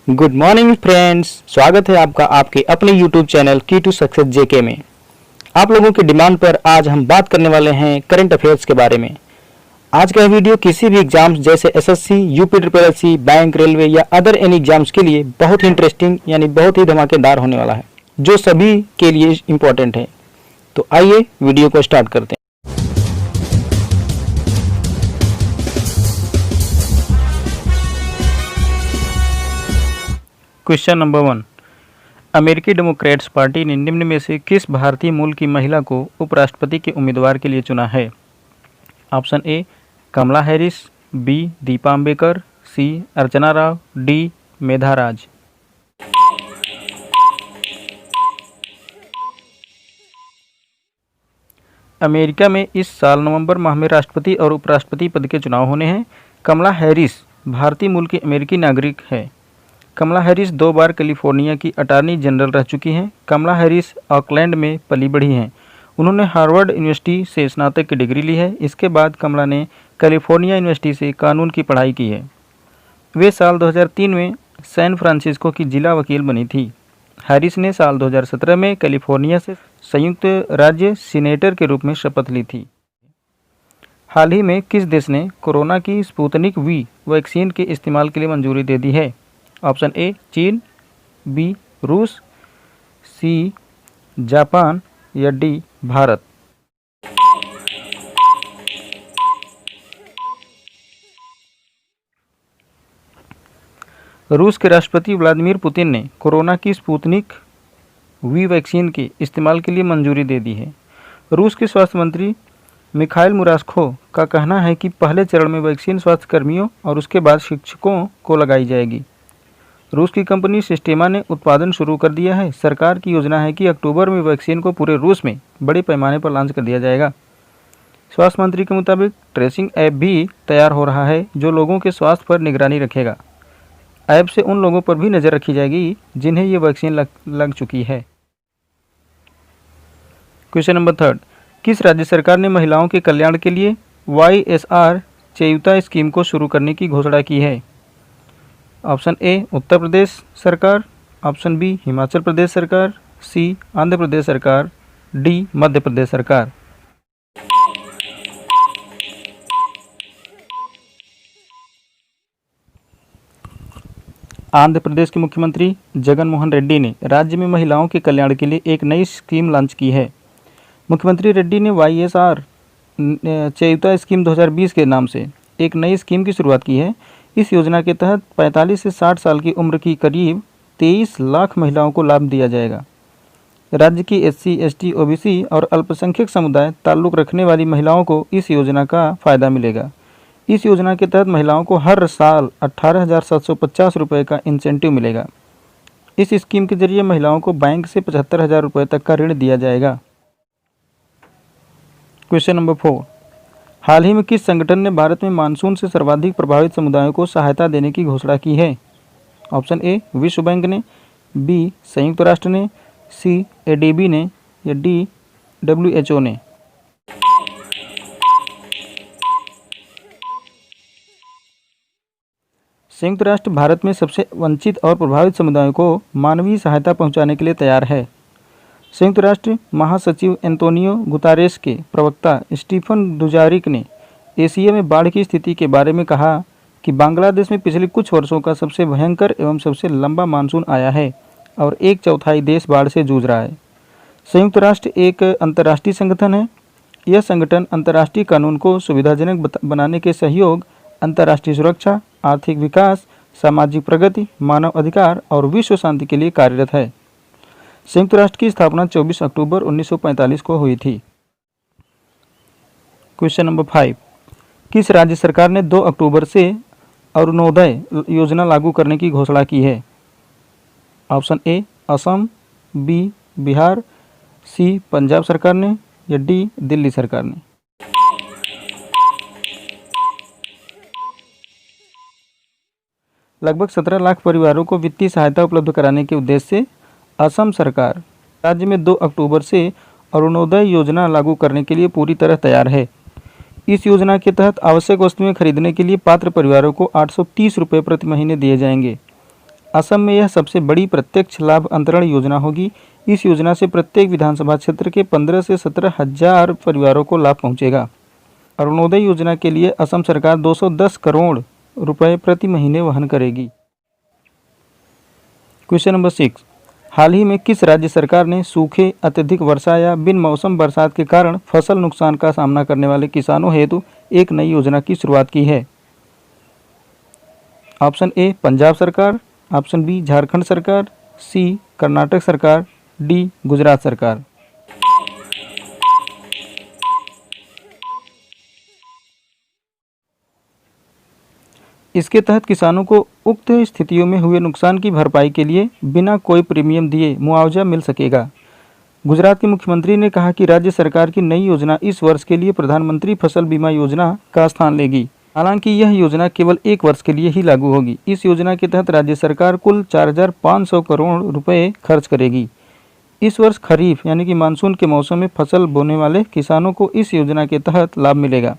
Good morning friends, स्वागत है आपका आपके अपने यूट्यूब चैनल की टू सक्सेस जेके में। आप लोगों की डिमांड पर आज हम बात करने वाले हैं करंट अफेयर्स के बारे में। आज का वीडियो किसी भी एग्जाम्स जैसे SSC, UP triple SC, bank, railway या अदर एनी एग्जाम्स के लिए बहुत ही इंटरेस्टिंग यानी बहुत ही धमाकेदार होने वाला है, जो सभी के लिए इम्पोर्टेंट है। तो आइए वीडियो को स्टार्ट करते हैं। क्वेश्चन नंबर 1, अमेरिकी डेमोक्रेट्स पार्टी ने निम्न में से किस भारतीय मूल की महिला को उपराष्ट्रपति के उम्मीदवार के लिए चुना है? Option A Kamala Harris, B Deepa Ambedkar, C Archana Rao, D Medha Raj. America में इस साल नवंबर माह में राष्ट्रपति और उपराष्ट्रपति पद के चुनाव होने हैं। कमला हैरिस भारतीय मूल की अमेरिकी नागरिक है। कमला हैरिस 2 बार कैलिफोर्निया की अटॉर्नी जनरल रह चुकी हैं। कमला हैरिस ऑकलैंड में पली बढ़ी हैं। उन्होंने हार्वर्ड यूनिवर्सिटी से स्नातक की डिग्री ली है। इसके बाद कमला ने कैलिफोर्निया यूनिवर्सिटी से कानून की पढ़ाई की है। वे साल 2003 में सैन फ्रांसिस्को की जिला वकील बनी थी। हैरिस ने साल 2017 में कैलिफोर्निया से संयुक्त राज्य सीनेटर के रूप में शपथ ली थी। हाल ही में किस देश ने कोरोना की स्पुतनिक वी वैक्सीन के इस्तेमाल के लिए मंजूरी दे दी है? ऑप्शन ए चीन, बी रूस, सी जापान या डी भारत। रूस के राष्ट्रपति व्लादिमीर पुतिन ने कोरोना की स्पुतनिक वी वैक्सीन के इस्तेमाल के लिए मंजूरी दे दी है। रूस के स्वास्थ्य मंत्री मिखाइल मुरास्को का कहना है कि पहले चरण में वैक्सीन स्वास्थ्य कर्मियों और उसके बाद शिक्षकों को लगाई जाएगी। रूस की कंपनी सिस्टेमा ने उत्पादन शुरू कर दिया है। सरकार की योजना है कि अक्टूबर में वैक्सीन को पूरे रूस में बड़े पैमाने पर लॉन्च कर दिया जाएगा। स्वास्थ्य मंत्री के मुताबिक ट्रेसिंग ऐप भी तैयार हो रहा है, जो लोगों के स्वास्थ्य पर निगरानी रखेगा। ऐप से उन लोगों पर भी नज़र रखी जाएगी जिन्हें ये वैक्सीन लग चुकी है। क्वेश्चन नंबर 3, किस राज्य सरकार ने महिलाओं के कल्याण के लिए YSR चयुता स्कीम को शुरू करने की घोषणा की है? ऑप्शन ए उत्तर प्रदेश सरकार, ऑप्शन बी हिमाचल प्रदेश सरकार, सी आंध्र प्रदेश सरकार, डी मध्य प्रदेश सरकार। आंध्र प्रदेश के मुख्यमंत्री जगन मोहन रेड्डी ने राज्य में महिलाओं के कल्याण के लिए एक नई स्कीम लॉन्च की है। मुख्यमंत्री रेड्डी ने YSR चयुता स्कीम 2020 के नाम से एक नई स्कीम की शुरुआत की है। इस योजना के तहत 45 से 60 साल की उम्र की करीब 23 लाख महिलाओं को लाभ दिया जाएगा। राज्य की SC, ST, OBC और अल्पसंख्यक समुदाय ताल्लुक़ रखने वाली महिलाओं को इस योजना का फ़ायदा मिलेगा। इस योजना के तहत महिलाओं को हर साल 18,750 रुपये का इंसेंटिव मिलेगा। इस स्कीम के जरिए महिलाओं को बैंक से 75,000 रुपये तक का ऋण दिया जाएगा। क्वेश्चन नंबर 4, हाल ही में किस संगठन ने भारत में मानसून से सर्वाधिक प्रभावित समुदायों को सहायता देने की घोषणा की है? ऑप्शन ए विश्व बैंक ने, बी संयुक्त राष्ट्र ने, सी ADB ने या डी WHO ने। संयुक्त राष्ट्र भारत में सबसे वंचित और प्रभावित समुदायों को मानवीय सहायता पहुंचाने के लिए तैयार है। संयुक्त राष्ट्र महासचिव एंटोनियो गुतारेस के प्रवक्ता स्टीफन डुजारिक ने एशिया में बाढ़ की स्थिति के बारे में कहा कि बांग्लादेश में पिछले कुछ वर्षों का सबसे भयंकर एवं सबसे लंबा मानसून आया है और 1/4 देश बाढ़ से जूझ रहा है। संयुक्त राष्ट्र एक अंतर्राष्ट्रीय संगठन है। यह संगठन अंतर्राष्ट्रीय कानून को सुविधाजनक बनाने के सहयोग, अंतर्राष्ट्रीय सुरक्षा, आर्थिक विकास, सामाजिक प्रगति, मानव अधिकार और विश्व शांति के लिए कार्यरत है। संयुक्त राष्ट्र की स्थापना 24 अक्टूबर 1945 को हुई थी। क्वेश्चन नंबर 5, किस राज्य सरकार ने 2 अक्टूबर से अरुणोदय योजना लागू करने की घोषणा की है? Option A Assam, B Bihar, C Punjab सरकार ने या डी दिल्ली सरकार ने। लगभग 17 लाख परिवारों को वित्तीय सहायता उपलब्ध कराने के उद्देश्य से असम सरकार राज्य में 2 अक्टूबर से अरुणोदय योजना लागू करने के लिए पूरी तरह तैयार है। इस योजना के तहत आवश्यक वस्तुएं खरीदने के लिए पात्र परिवारों को 830 रुपये प्रति महीने दिए जाएंगे। असम में यह सबसे बड़ी प्रत्यक्ष लाभ अंतरण योजना होगी। इस योजना से प्रत्येक विधानसभा क्षेत्र के 15 से 17 हजार परिवारों को लाभ पहुंचेगा। अरुणोदय योजना के लिए असम सरकार 210 करोड़ रुपए प्रति महीने वहन करेगी। क्वेश्चन नंबर 6, हाल ही में किस राज्य सरकार ने सूखे, अत्यधिक वर्षा या बिन मौसम बरसात के कारण फसल नुकसान का सामना करने वाले किसानों हेतु एक नई योजना की शुरुआत की है? ऑप्शन ए पंजाब सरकार, ऑप्शन बी झारखंड सरकार, सी कर्नाटक सरकार, डी गुजरात सरकार। इसके तहत किसानों को उक्त स्थितियों में हुए नुकसान की भरपाई के लिए बिना कोई प्रीमियम दिए मुआवजा मिल सकेगा। गुजरात के मुख्यमंत्री ने कहा कि राज्य सरकार की नई योजना इस वर्ष के लिए प्रधानमंत्री फसल बीमा योजना का स्थान लेगी। हालांकि यह योजना केवल 1 वर्ष के लिए ही लागू होगी। इस योजना के तहत राज्य सरकार कुल 4,500 करोड़ रुपए खर्च करेगी। इस वर्ष खरीफ यानी कि मानसून के मौसम में फसल बोने वाले किसानों को इस योजना के तहत लाभ मिलेगा।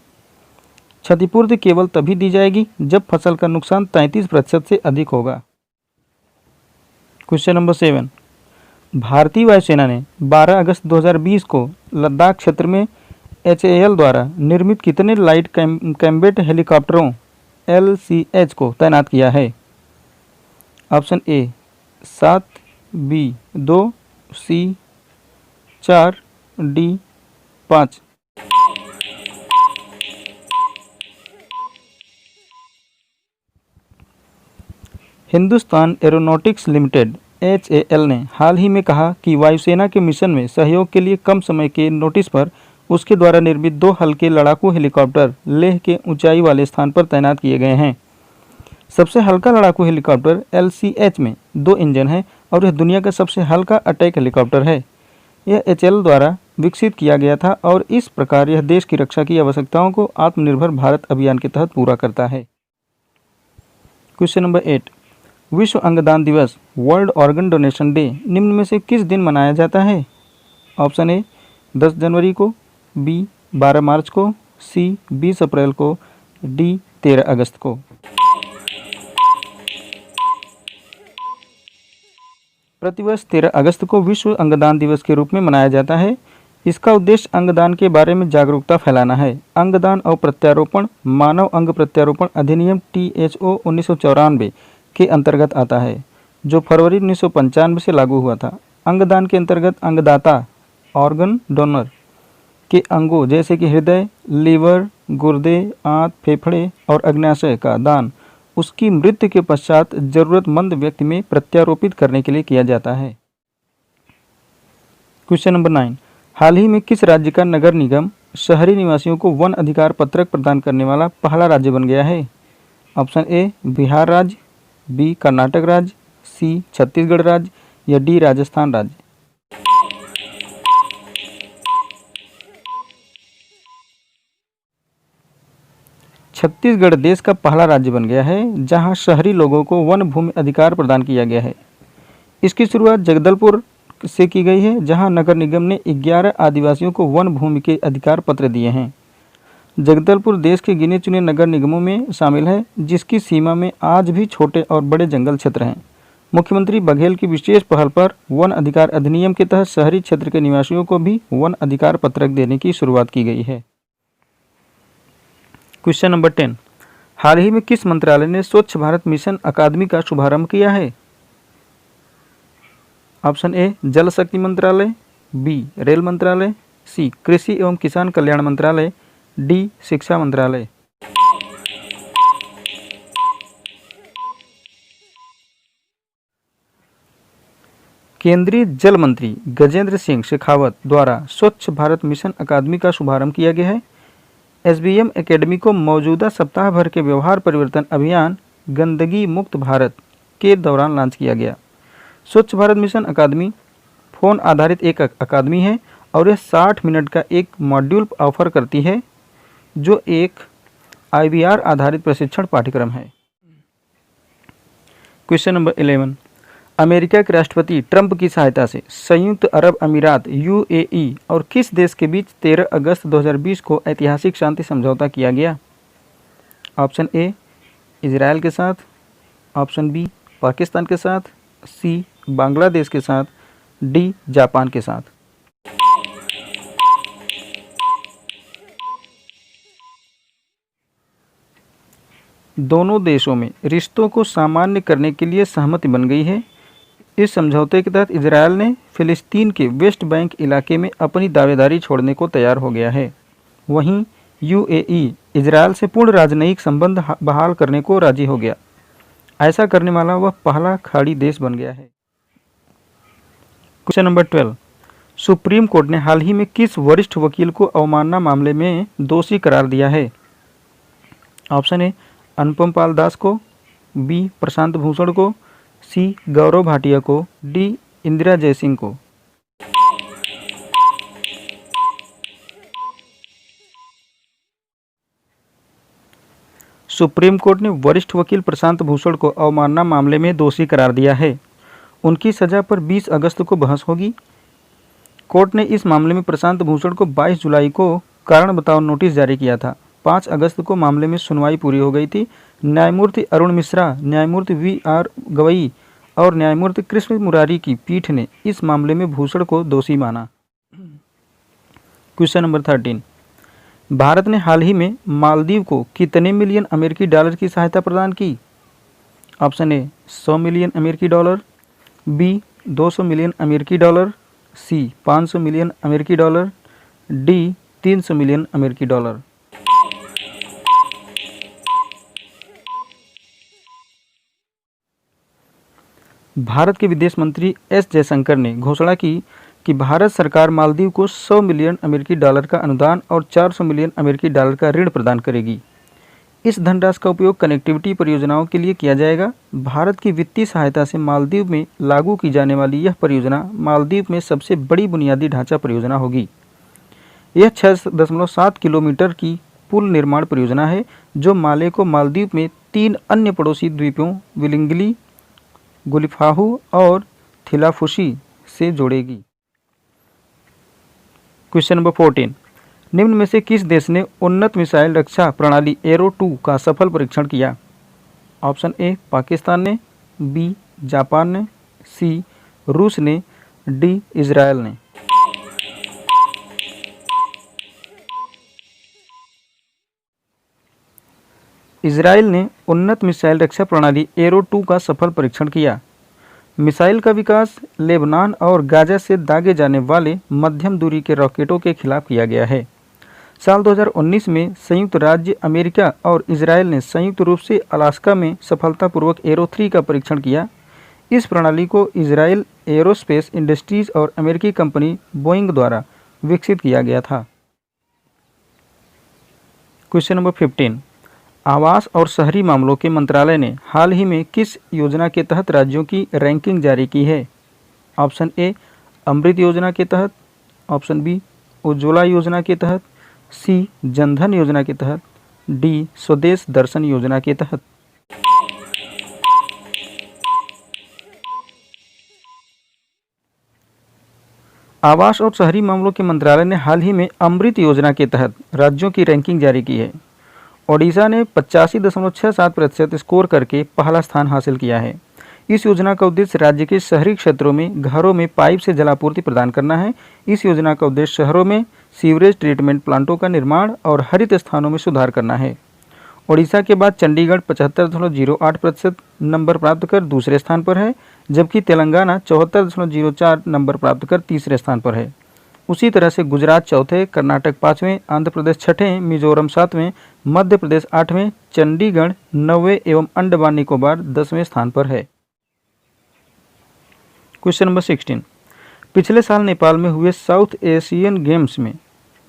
क्षतिपूर्ति केवल तभी दी जाएगी जब फसल का नुकसान 33% से अधिक होगा। क्वेश्चन नंबर 7, भारतीय वायुसेना ने 12 अगस्त 2020 को लद्दाख क्षेत्र में HAL द्वारा निर्मित कितने लाइट कॉम्बैट हेलीकॉप्टरों LCH को तैनात किया है? Option A 7, B 2, C 4, D 5। Hindustan aeronautics limited HAL ने हाल ही में कहा कि वायुसेना के मिशन में सहयोग के लिए कम समय के नोटिस पर उसके द्वारा निर्मित 2 हल्के लड़ाकू हेलीकॉप्टर लेह के ऊंचाई वाले स्थान पर तैनात किए गए हैं। सबसे हल्का लड़ाकू हेलीकॉप्टर LCH में 2 इंजन है और यह दुनिया का सबसे हल्का अटैक हेलीकॉप्टर है। यह HAL द्वारा विकसित किया गया था और इस प्रकार यह देश की रक्षा की आवश्यकताओं को आत्मनिर्भर भारत अभियान के तहत पूरा करता है। क्वेश्चन नंबर 8, विश्व अंगदान दिवस वर्ल्ड ऑर्गन डोनेशन डे निम्न में से किस दिन मनाया जाता है? ऑप्शन ए 10 जनवरी को, बी 12 मार्च को, सी 20 अप्रैल को, डी 13 अगस्त को। प्रतिवर्ष 13 अगस्त को विश्व अंगदान दिवस के रूप में मनाया जाता है। इसका उद्देश्य अंगदान के बारे में जागरूकता फैलाना है। अंगदान और प्रत्यारोपण मानव अंग प्रत्यारोपण अधिनियम THO 1994 के अंतर्गत आता है, जो फरवरी 1995 से लागू हुआ था। अंगदान के अंतर्गत अंगदाता ऑर्गन डोनर के अंगों जैसे कि हृदय, लीवर, गुर्दे, आंत, फेफड़े और अग्न्याशय का दान उसकी मृत्यु के पश्चात जरूरतमंद व्यक्ति में प्रत्यारोपित करने के लिए किया जाता है। क्वेश्चन नंबर 9, हाल ही में किस राज्य का नगर निगम शहरी निवासियों को वन अधिकार पत्रक प्रदान करने वाला पहला राज्य बन गया है? ऑप्शन ए बिहार राज्य, बी कर्नाटक राज्य, सी छत्तीसगढ़ राज्य या डी राजस्थान राज्य। छत्तीसगढ़ देश का पहला राज्य बन गया है जहां शहरी लोगों को वन भूमि अधिकार प्रदान किया गया है। इसकी शुरुआत जगदलपुर से की गई है, जहां नगर निगम ने 11 आदिवासियों को वन भूमि के अधिकार पत्र दिए हैं। जगदलपुर देश के गिने चुने नगर निगमों में शामिल है, जिसकी सीमा में आज भी छोटे और बड़े जंगल क्षेत्र हैं। मुख्यमंत्री बघेल की विशेष पहल पर वन अधिकार अधिनियम के तहत शहरी क्षेत्र के निवासियों को भी वन अधिकार पत्रक देने की शुरुआत की गई है। क्वेश्चन नंबर 10, हाल ही में किस मंत्रालय ने स्वच्छ भारत मिशन अकादमी का शुभारंभ किया है? ऑप्शन ए जल शक्ति मंत्रालय, बी रेल मंत्रालय, सी कृषि एवं किसान कल्याण मंत्रालय, डी शिक्षा मंत्रालय। केंद्रीय जल मंत्री गजेंद्र सिंह शेखावत द्वारा स्वच्छ भारत मिशन अकादमी का शुभारंभ किया गया है। SBM एकेडमी को मौजूदा सप्ताह भर के व्यवहार परिवर्तन अभियान गंदगी मुक्त भारत के दौरान लॉन्च किया गया। स्वच्छ भारत मिशन अकादमी फ़ोन आधारित एक अकादमी है और यह 60 मिनट का एक मॉड्यूल ऑफर करती है, जो एक IVR आधारित प्रशिक्षण पाठ्यक्रम है। क्वेश्चन नंबर 11, अमेरिका के राष्ट्रपति ट्रंप की सहायता से संयुक्त अरब अमीरात UAE और किस देश के बीच 13 अगस्त 2020 को ऐतिहासिक शांति समझौता किया गया? ऑप्शन ए इजराइल के साथ, ऑप्शन बी पाकिस्तान के साथ, सी बांग्लादेश के साथ, डी जापान के साथ। दोनों देशों में रिश्तों को सामान्य करने के लिए सहमति बन गई है। इस समझौते के तहत इजरायल ने फिलिस्तीन के वेस्ट बैंक इलाके में अपनी दावेदारी छोड़ने को तैयार हो गया है। वहीं यूएई इजरायल से पूर्ण राजनयिक संबंध बहाल करने को राजी हो गया। ऐसा करने वाला वह पहला खाड़ी देश बन गया है। क्वेश्चन नंबर 12, सुप्रीम कोर्ट ने हाल ही में किस वरिष्ठ वकील को अवमानना मामले में दोषी करार दिया है? ऑप्शन ए अनुपम पाल दास को, बी प्रशांत भूषण को, सी गौरव भाटिया को, डी इंदिरा जयसिंह को। सुप्रीम कोर्ट ने वरिष्ठ वकील प्रशांत भूषण को अवमानना मामले में दोषी करार दिया है। उनकी सजा पर 20 अगस्त को बहस होगी। कोर्ट ने इस मामले में प्रशांत भूषण को 22 जुलाई को कारण बताओ नोटिस जारी किया था। 5 अगस्त को मामले में सुनवाई पूरी हो गई थी। न्यायमूर्ति अरुण मिश्रा, न्यायमूर्ति वी.आर. गवई और न्यायमूर्ति कृष्ण मुरारी की पीठ ने इस मामले में भूषण को दोषी माना। क्वेश्चन नंबर 13, भारत ने हाल ही में मालदीव को कितने मिलियन अमेरिकी डॉलर की सहायता प्रदान की? ऑप्शन ए 100 मिलियन अमेरिकी डॉलर, बी 200 मिलियन अमेरिकी डॉलर, सी 500 मिलियन अमेरिकी डॉलर, डी 300 मिलियन अमेरिकी डॉलर। भारत के विदेश मंत्री एस जयशंकर ने घोषणा की कि भारत सरकार मालदीव को 100 मिलियन अमेरिकी डॉलर का अनुदान और 400 मिलियन अमेरिकी डॉलर का ऋण प्रदान करेगी। इस धनराशि का उपयोग कनेक्टिविटी परियोजनाओं के लिए किया जाएगा। भारत की वित्तीय सहायता से मालदीव में लागू की जाने वाली यह परियोजना मालदीव में सबसे बड़ी बुनियादी ढांचा परियोजना होगी। यह 6.7 किलोमीटर की पुल निर्माण परियोजना है जो माले को मालदीव में 3 अन्य पड़ोसी द्वीपों विलिंगली, गुलिफाहू और थिलाफुशी से जोड़ेगी। क्वेश्चन नंबर 14, निम्न में से किस देश ने उन्नत मिसाइल रक्षा प्रणाली एरो 2 का सफल परीक्षण किया? ऑप्शन ए पाकिस्तान ने, बी जापान ने, सी रूस ने, डी इजरायल ने। इजरायल ने उन्नत मिसाइल रक्षा प्रणाली एरो 2 का सफल परीक्षण किया। मिसाइल का विकास लेबनान और गाजा से दागे जाने वाले मध्यम दूरी के रॉकेटों के खिलाफ किया गया है। साल 2019 में संयुक्त राज्य अमेरिका और इजरायल ने संयुक्त रूप से अलास्का में सफलतापूर्वक एरो 3 का परीक्षण किया। इस प्रणाली को इजरायल एरोस्पेस इंडस्ट्रीज और अमेरिकी कंपनी बोइंग द्वारा विकसित किया गया था। क्वेश्चन नंबर 15, आवास और शहरी मामलों के मंत्रालय ने हाल ही में किस योजना के तहत राज्यों की रैंकिंग जारी की है? ऑप्शन ए अमृत योजना के तहत, ऑप्शन बी उज्ज्वला योजना के तहत, सी जनधन योजना के तहत, डी स्वदेश दर्शन योजना के तहत। आवास और शहरी मामलों के मंत्रालय ने हाल ही में अमृत योजना के तहत राज्यों की रैंकिंग जारी की है। ओडिशा ने 85.67% स्कोर करके पहला स्थान हासिल किया है। इस योजना का उद्देश्य राज्य के शहरी क्षेत्रों में घरों में पाइप से जलापूर्ति प्रदान करना है। इस योजना का उद्देश्य शहरों में सीवरेज ट्रीटमेंट प्लांटों का निर्माण और हरित स्थानों में सुधार करना है। ओडिशा के बाद चंडीगढ़ 75.08% नंबर प्राप्त कर दूसरे स्थान पर है, जबकि तेलंगाना 74.04 नंबर प्राप्त कर तीसरे स्थान पर है। उसी तरह से गुजरात चौथे, कर्नाटक 5वें, आंध्र प्रदेश 6ठे, मिजोरम 7वें, मध्य प्रदेश 8वें, चंडीगढ़ 9वें एवं अंडमान निकोबार 10वें स्थान पर है। क्वेश्चन नंबर 16, पिछले साल नेपाल में हुए साउथ एशियन गेम्स में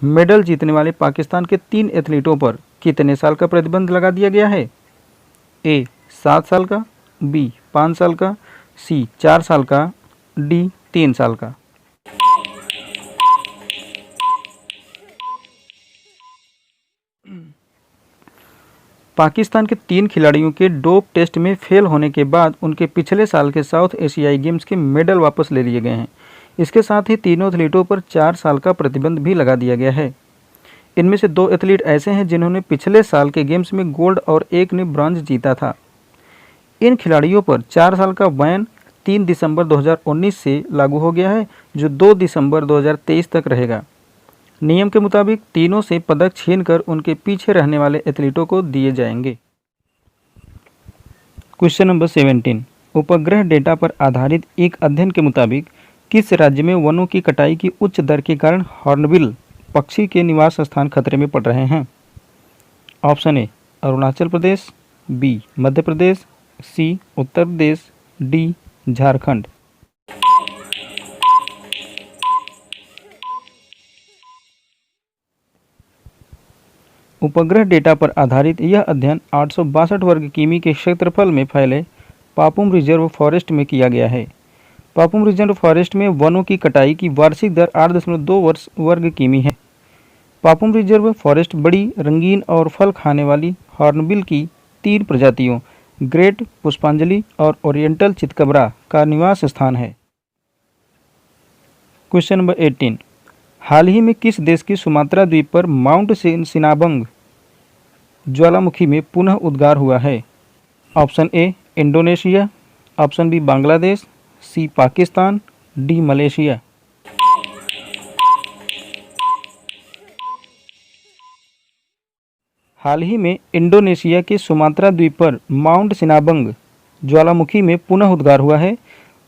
मेडल जीतने वाले पाकिस्तान के 3 एथलीटों पर कितने साल का प्रतिबंध लगा दिया गया है? ए 7 साल का, बी 5 साल का, सी 4 साल का, डी 3 साल का। पाकिस्तान के 3 खिलाड़ियों के डोप टेस्ट में फेल होने के बाद उनके पिछले साल के साउथ एशियाई गेम्स के मेडल वापस ले लिए गए हैं। इसके साथ ही तीनों एथलीटों पर 4 साल का प्रतिबंध भी लगा दिया गया है। इनमें से 2 एथलीट ऐसे हैं जिन्होंने पिछले साल के गेम्स में गोल्ड और एक ने ब्रॉन्ज जीता था। इन खिलाड़ियों पर 4 साल का बैन 3 दिसंबर 2019 से लागू हो गया है, जो 2 दिसंबर 2023 तक रहेगा। नियम के मुताबिक तीनों से पदक छीनकर उनके पीछे रहने वाले एथलीटों को दिए जाएंगे। क्वेश्चन नंबर 17, उपग्रह डेटा पर आधारित एक अध्ययन के मुताबिक किस राज्य में वनों की कटाई की उच्च दर के कारण हॉर्नबिल पक्षी के निवास स्थान खतरे में पड़ रहे हैं? Option A Arunachal Pradesh, B Madhya Pradesh, C Uttar Pradesh, D Jharkhand. उपग्रह डेटा पर आधारित यह अध्ययन 862 वर्ग किमी के क्षेत्रफल में फैले पापुम रिजर्व फॉरेस्ट में किया गया है। पापुम रिजर्व फॉरेस्ट में वनों की कटाई की वार्षिक दर 8.2 वर्ग किमी है। पापुम रिजर्व फॉरेस्ट बड़ी, रंगीन और फल खाने वाली हॉर्नबिल की 3 प्रजातियों ग्रेट पुष्पांजलि और ओरिएंटल चितकबरा का निवास स्थान है। क्वेश्चन नंबर 18, हाल ही में किस देश की सुमात्रा द्वीप पर माउंट सिनाबंग ज्वालामुखी में पुनः उद्गार हुआ है? Option A Indonesia, option B Bangladesh, C Pakistan, D Malaysia. हाल ही में इंडोनेशिया के सुमात्रा द्वीप पर माउंट सिनाबंग ज्वालामुखी में पुनः उद्गार हुआ है।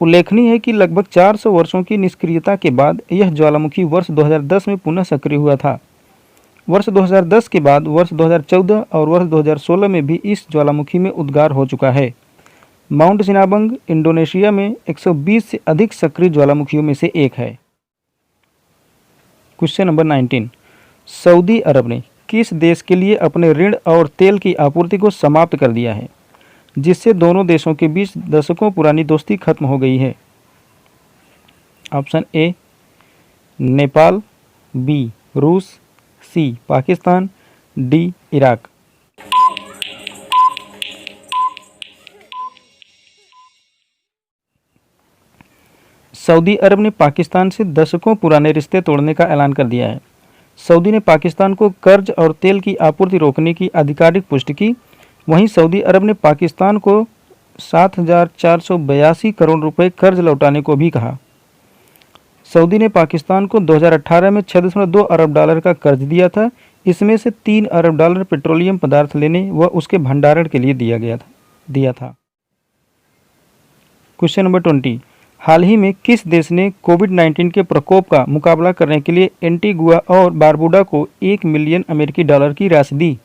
उल्लेखनीय है कि लगभग 400 वर्षों की निष्क्रियता के बाद यह ज्वालामुखी वर्ष 2010 में पुनः सक्रिय हुआ था। वर्ष 2010 के बाद वर्ष 2014 और वर्ष 2016 में भी इस ज्वालामुखी में उद्गार हो चुका है। माउंट सिनाबंग इंडोनेशिया में 120 से अधिक सक्रिय ज्वालामुखियों में से एक है। क्वेश्चन नंबर 19, सऊदी अरब ने किस देश के लिए अपने ऋण और तेल की आपूर्ति को समाप्त कर दिया है, जिससे दोनों देशों के बीच दशकों पुरानी दोस्ती खत्म हो गई है? ऑप्शन ए नेपाल, बी रूस, सी पाकिस्तान, डी इराक। सऊदी अरब ने पाकिस्तान से दशकों पुराने रिश्ते तोड़ने का ऐलान कर दिया है। सऊदी ने पाकिस्तान को कर्ज और तेल की आपूर्ति रोकने की आधिकारिक पुष्टि की। वहीं सऊदी अरब ने पाकिस्तान को 7,482 करोड़ रुपए कर्ज लौटाने को भी कहा। सऊदी ने पाकिस्तान को 2018 में 6.2 अरब डॉलर का कर्ज दिया था। इसमें से 3 अरब डॉलर पेट्रोलियम पदार्थ लेने व उसके भंडारण के लिए दिया था। क्वेश्चन नंबर 20, हाल ही में किस देश ने कोविड-19 के प्रकोप का मुकाबला करने के लिए एंटीगुआ और बारबुडा को $1 मिलियन अमेरिकी डॉलर की राशि दी?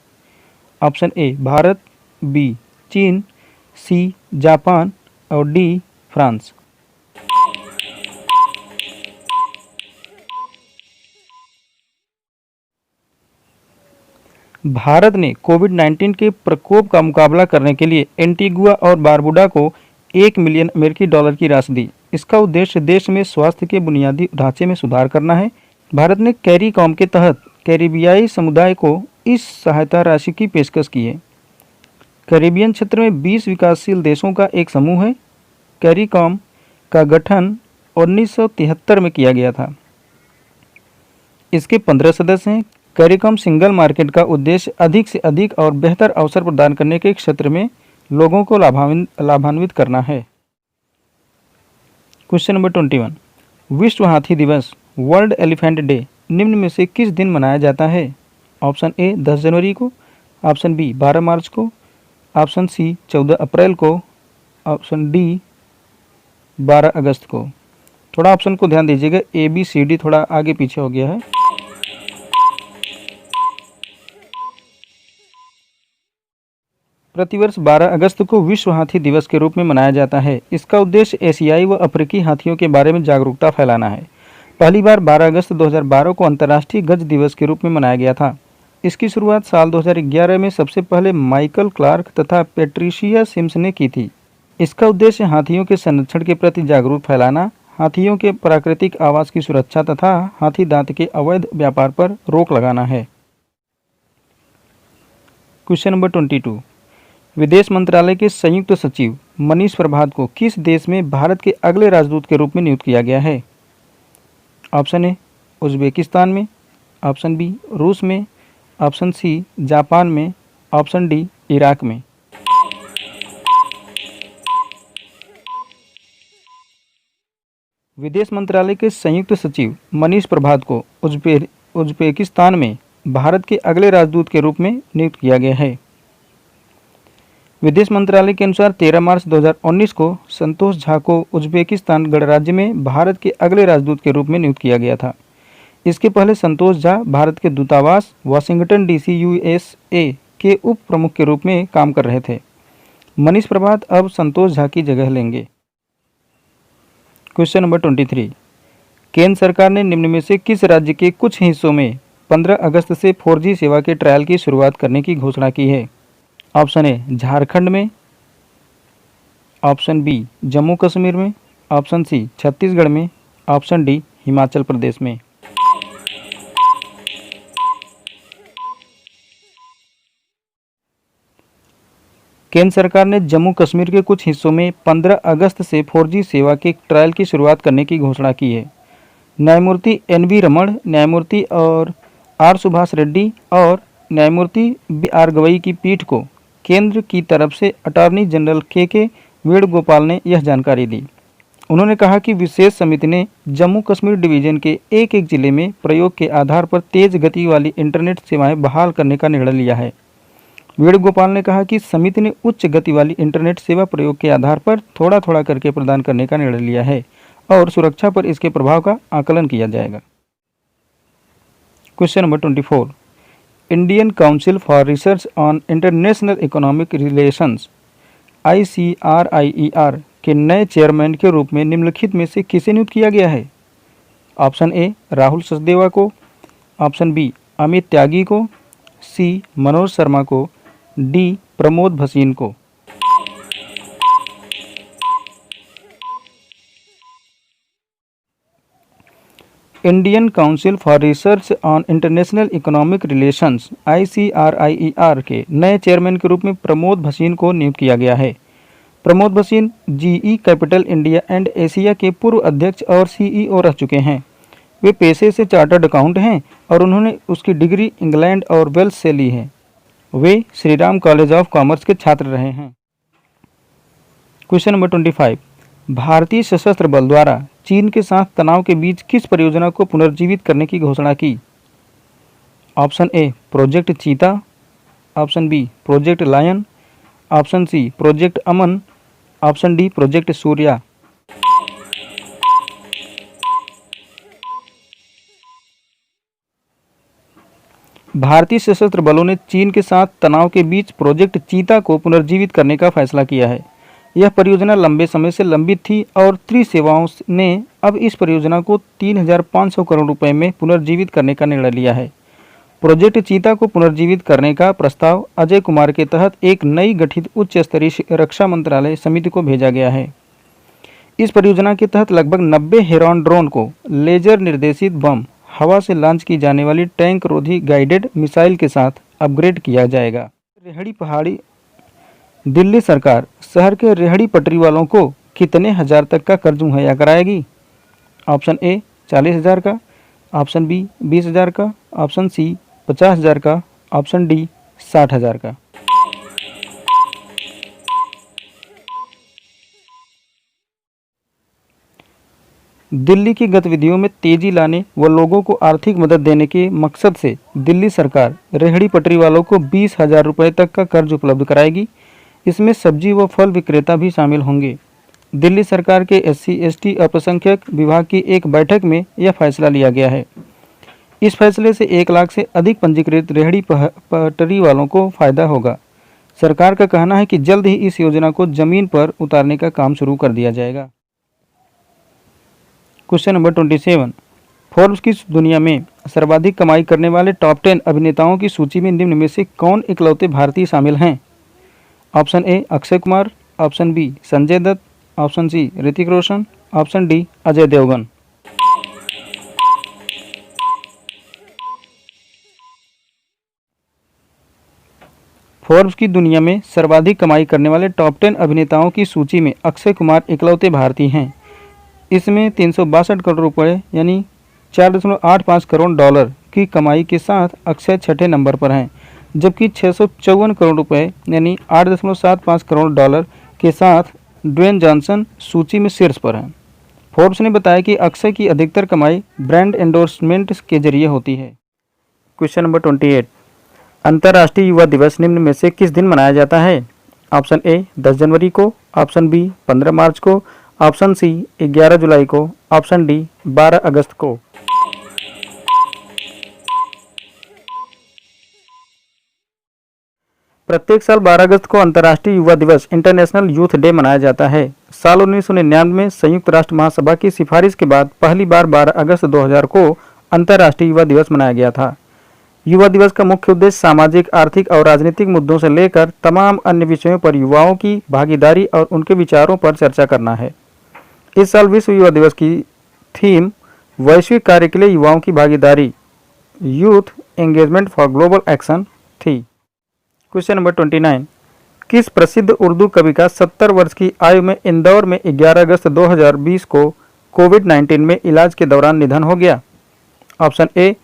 ऑप्शन ए भारत, बी चीन, सी जापान और डी फ्रांस। भारत ने कोविड-19 के प्रकोप का मुकाबला करने के लिए एंटीगुआ और बारबुडा को $1 मिलियन अमेरिकी डॉलर की राशि दी। इसका उद्देश्य देश में स्वास्थ्य के बुनियादी ढांचे में सुधार करना है। भारत ने कैरीकॉम के तहत कैरिबियाई समुदाय को इस सहायता राशि की पेशकश की है। कैरिबियन क्षेत्र में 20 विकासशील देशों का एक समूह है। कैरीकॉम का गठन 1973 में किया गया था। इसके 15 सदस्य हैं। कैरीकॉम सिंगल मार्केट का उद्देश्य अधिक से अधिक और बेहतर अवसर प्रदान करने के क्षेत्र में लोगों को लाभान्वित करना है। क्वेश्चन नंबर 21, विश्व हाथी दिवस वर्ल्ड एलिफेंट डे निम्न में से किस दिन मनाया जाता है? ऑप्शन ए 10 जनवरी को, ऑप्शन बी 12 मार्च को, ऑप्शन सी 14 अप्रैल को, ऑप्शन डी 12 अगस्त को। थोड़ा ऑप्शन को ध्यान दीजिएगा, ए बी सी डी थोड़ा आगे पीछे हो गया है। प्रतिवर्ष 12 अगस्त को विश्व हाथी दिवस के रूप में मनाया जाता है। इसका उद्देश्य एशियाई व अफ्रीकी हाथियों के बारे में जागरूकता फैलाना है। पहली बार 12 अगस्त 2012 को अंतर्राष्ट्रीय गज दिवस के रूप में मनाया गया था। इसकी शुरुआत साल 2011 में सबसे पहले माइकल क्लार्क तथा पेट्रिशिया सिम्स ने की थी। इसका उद्देश्य हाथियों के संरक्षण के प्रति जागरूक फैलाना, हाथियों के प्राकृतिक आवास की सुरक्षा तथा हाथी दांत के अवैध व्यापार पर रोक लगाना है। क्वेश्चन नंबर 22, विदेश मंत्रालय के संयुक्त सचिव मनीष प्रभात को किस देश में भारत के अगले राजदूत के रूप में नियुक्त किया गया है? ऑप्शन ए उज़्बेकिस्तान में, ऑप्शन बी रूस में, ऑप्शन सी जापान में, ऑप्शन डी इराक में। विदेश मंत्रालय के संयुक्त सचिव मनीष प्रभात को उज्बेकिस्तान में भारत के अगले राजदूत के रूप में नियुक्त किया गया है। विदेश मंत्रालय के अनुसार 13 मार्च 2019 को संतोष झा को उज्बेकिस्तान गणराज्य में भारत के अगले राजदूत के रूप में नियुक्त किया गया था। इसके पहले संतोष झा भारत के दूतावास वाशिंगटन डीसी यूएसए के उप प्रमुख के रूप में काम कर रहे थे। मनीष प्रभात अब संतोष झा की जगह लेंगे। क्वेश्चन नंबर 23, केंद्र सरकार ने निम्न में से किस राज्य के कुछ हिस्सों में 15 अगस्त से 4G सेवा के ट्रायल की शुरुआत करने की घोषणा की है? ऑप्शन ए झारखंड में, ऑप्शन बी जम्मू कश्मीर में, ऑप्शन सी छत्तीसगढ़ में, ऑप्शन डी हिमाचल प्रदेश में। केंद्र सरकार ने जम्मू कश्मीर के कुछ हिस्सों में 15 अगस्त से 4G सेवा के ट्रायल की शुरुआत करने की घोषणा की है। न्यायमूर्ति NV रमण, न्यायमूर्ति R सुभाष रेड्डी और न्यायमूर्ति BR गवई की पीठ को केंद्र की तरफ से अटॉर्नी जनरल KK वेणुगोपाल ने यह जानकारी दी। उन्होंने कहा कि विशेष समिति ने जम्मू कश्मीर डिवीजन के एक जिले में प्रयोग के आधार पर तेज गति वाली इंटरनेट सेवाएं बहाल करने का निर्णय लिया है। वेणुगोपाल ने कहा कि समिति ने उच्च गति वाली इंटरनेट सेवा प्रयोग के आधार पर थोड़ा थोड़ा करके प्रदान करने का निर्णय लिया है और सुरक्षा पर इसके प्रभाव का आकलन किया जाएगा। Question number 24, Indian council for research on international economic relations ICRIER के नए चेयरमैन के रूप में निम्नलिखित में से किसे नियुक्त किया गया है? ऑप्शन ए राहुल सचदेवा को, ऑप्शन बी अमित त्यागी को, सी मनोज शर्मा को, डी प्रमोद भसीन को। Indian council for research on international economic relations ICRIER के नए चेयरमैन के रूप में प्रमोद भसीन को नियुक्त किया गया है। Pramod Bhasin GE capital India and Asia के पूर्व अध्यक्ष और CEO रह चुके हैं। वे पेशे से चार्टर्ड अकाउंट हैं और उन्होंने उसकी डिग्री इंग्लैंड और वेल्स से ली है। वे श्रीराम कॉलेज ऑफ कॉमर्स के छात्र रहे हैं। क्वेश्चन नंबर 25, भारतीय सशस्त्र बल द्वारा चीन के साथ तनाव के बीच किस परियोजना को पुनर्जीवित करने की घोषणा की? Option A project cheetah, option B project lion, option C project Aman, option D project Surya. भारतीय सशस्त्र बलों ने चीन के साथ तनाव के बीच प्रोजेक्ट चीता को पुनर्जीवित करने का फैसला किया है। यह परियोजना लंबे समय से लंबित थी और त्रिसेवाओं ने अब इस परियोजना को 3,500 करोड़ रुपए में पुनर्जीवित करने का निर्णय लिया है। प्रोजेक्ट चीता को पुनर्जीवित करने का प्रस्ताव अजय कुमार के तहत एक नई गठित उच्च स्तरीय रक्षा मंत्रालय समिति को भेजा गया है। इस परियोजना के तहत लगभग 90 हेरॉन ड्रोन को लेजर निर्देशित बम, हवा से लॉन्च की जाने वाली टैंक रोधी गाइडेड मिसाइल के साथ अपग्रेड किया जाएगा। रेहड़ी पहाड़ी दिल्ली सरकार शहर के रेहड़ी पटरी वालों को कितने हजार तक का कर्ज मुहैया कराएगी? ऑप्शन ए 40,000 का, ऑप्शन बी 20,000 का, ऑप्शन सी 50,000 का, ऑप्शन डी 60,000 का। दिल्ली की गतिविधियों में तेजी लाने व लोगों को आर्थिक मदद देने के मकसद से दिल्ली सरकार रेहड़ी पटरी वालों को 20,000 रुपये तक का कर्ज उपलब्ध कराएगी। इसमें सब्जी व फल विक्रेता भी शामिल होंगे। दिल्ली सरकार के SC/ST अल्पसंख्यक विभाग की एक बैठक में यह फैसला लिया गया है। इस फैसले से 1 लाख से अधिक पंजीकृत रेहड़ी पटरी वालों को फायदा होगा। सरकार का कहना है कि जल्द ही इस योजना को जमीन पर उतारने का काम शुरू कर दिया जाएगा। क्वेश्चन नंबर 27, फोर्ब्स की दुनिया में सर्वाधिक कमाई करने वाले टॉप 10 अभिनेताओं की सूची में निम्न में से कौन इकलौते भारतीय शामिल हैं? Option A Akshay Kumar, option B Sanjay Dutt, option C Hrithik Roshan, option D Ajay Devgn. Forbes की दुनिया में सर्वाधिक कमाई करने वाले टॉप 10 अभिनेताओं की सूची में अक्षय कुमार इकलौते भारतीय हैं। इसमें 362 करोड़ रुपए यानी 4.85 करोड़ डॉलर की कमाई के साथ अक्षय छठे नंबर पर हैं, जबकि 654 करोड़ रुपए यानी 8.75 करोड़ डॉलर के साथ ड्वेन जॉनसन सूची में शीर्ष पर हैं। फोर्ब्स ने बताया कि अक्षय की अधिकतर कमाई ब्रांड एंडोर्समेंट के जरिए होती है। क्वेश्चन नंबर 28, अंतर्राष्ट्रीय युवा दिवस निम्न में से किस दिन मनाया जाता है? ऑप्शन ए 10 जनवरी को, ऑप्शन बी 15 मार्च को, ऑप्शन सी 11 जुलाई को, ऑप्शन डी 12 अगस्त को। प्रत्येक साल 12 अगस्त को अंतर्राष्ट्रीय युवा दिवस इंटरनेशनल यूथ डे मनाया जाता है। साल 1999 में संयुक्त राष्ट्र महासभा की सिफारिश के बाद पहली बार 12 अगस्त 2000 को अंतर्राष्ट्रीय युवा दिवस मनाया गया था। युवा दिवस का मुख्य उद्देश्य सामाजिक, आर्थिक और राजनीतिक मुद्दों से लेकर तमाम अन्य विषयों पर युवाओं की भागीदारी और उनके विचारों पर चर्चा करना है। इस साल विश्व युवा दिवस की थीम वैश्विक कार्य के लिए युवाओं की भागीदारी, youth engagement for global action थी। क्वेश्चन नंबर 29, किस प्रसिद्ध उर्दू कवि का 70 वर्ष की आयु में इंदौर में 11 अगस्त 2020 को कोविड-19 में इलाज के दौरान निधन हो गया? Option A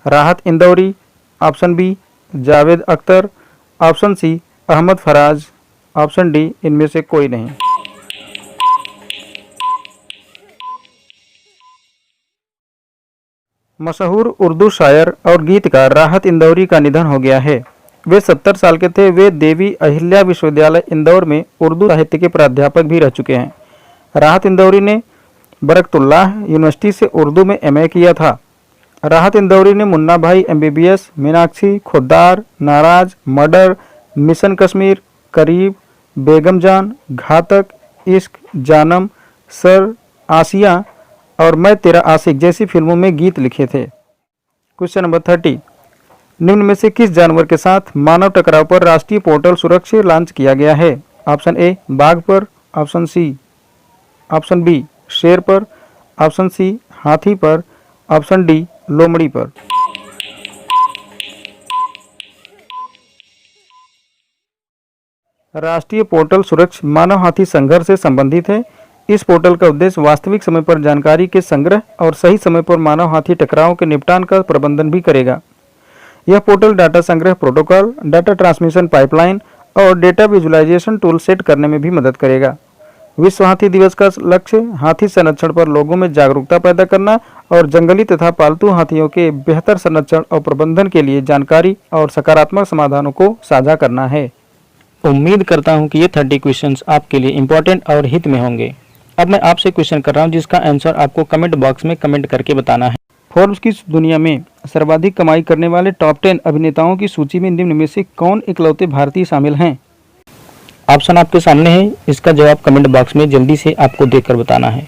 Rahat Indori, option B Javed Akhtar, option C Ahmad Faraz, option D इनमें से कोई नहीं। मशहूर उर्दू शायर और गीतकार राहत इंदौरी का निधन हो गया है। वे 70 साल के थे। वे देवी अहिल्या विश्वविद्यालय इंदौर में उर्दू साहित्य के प्राध्यापक भी रह चुके हैं। राहत इंदौरी ने बरकतुल्लाह यूनिवर्सिटी से उर्दू में एमए किया था। राहत इंदौरी ने मुन्ना भाई एमबीबीएस, मीनाक्षी, खुद्दार, नाराज, मर्डर, मिशन कश्मीर, करीब, बेगम जान, घातक, इश्क, जानम, सर, आसिया और मैं तेरा आशिक जैसी फिल्मों में गीत लिखे थे। क्वेश्चन नंबर 30, निम्न में से किस जानवर के साथ मानव टकराव पर राष्ट्रीय पोर्टल सुरक्षा लॉन्च किया गया है? ऑप्शन ए बाघ पर, ऑप्शन सी, ऑप्शन बी शेर पर, ऑप्शन सी हाथी पर, ऑप्शन डी लोमड़ी पर। राष्ट्रीय पोर्टल सुरक्षा मानव हाथी संघर्ष से संबंधित है। इस पोर्टल का उद्देश्य वास्तविक समय पर जानकारी के संग्रह और सही समय पर मानव हाथी टकराव के निपटान का प्रबंधन भी करेगा। यह पोर्टल डाटा संग्रह प्रोटोकॉल, डाटा ट्रांसमिशन पाइपलाइन और डेटा विजुअलाइजेशन टूल सेट करने में भी मदद करेगा। विश्व हाथी दिवस का लक्ष्य हाथी संरक्षण पर लोगों में जागरूकता पैदा करना और जंगली तथा पालतू हाथियों के बेहतर संरक्षण और प्रबंधन के लिए जानकारी और सकारात्मक समाधानों को साझा करना है। उम्मीद करता हूं कि ये 30 क्वेश्चंस आपके लिए इम्पोर्टेंट और हित में होंगे। अब मैं आपसे क्वेश्चन कर रहा हूं जिसका आंसर आपको कमेंट बॉक्स में कमेंट करके बताना है। फोर्ब्स की दुनिया में सर्वाधिक कमाई करने वाले टॉप 10 अभिनेताओं की सूची में निम्न में से कौन इकलौते भारतीय शामिल हैं? ऑप्शन आपके सामने है, इसका जवाब कमेंट बॉक्स में जल्दी से आपको देखकर बताना है।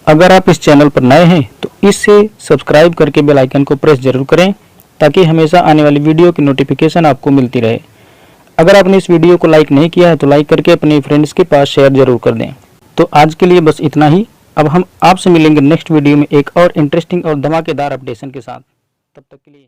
अगर आप इस चैनल पर नए हैं तो इससे सब्सक्राइब करके बेल आइकन को प्रेस जरूर करें ताकि हमेशा आने वाली वीडियो की नोटिफिकेशन आपको मिलती रहे। अगर आपने इस वीडियो को लाइक नहीं किया है तो लाइक करके अपने फ्रेंड्स के पास शेयर जरूर कर दें। तो आज के लिए बस इतना ही। अब हम आपसे मिलेंगे नेक्स्ट वीडियो में एक और इंटरेस्टिंग और धमाकेदार अपडेशन के साथ। तब तक के लिए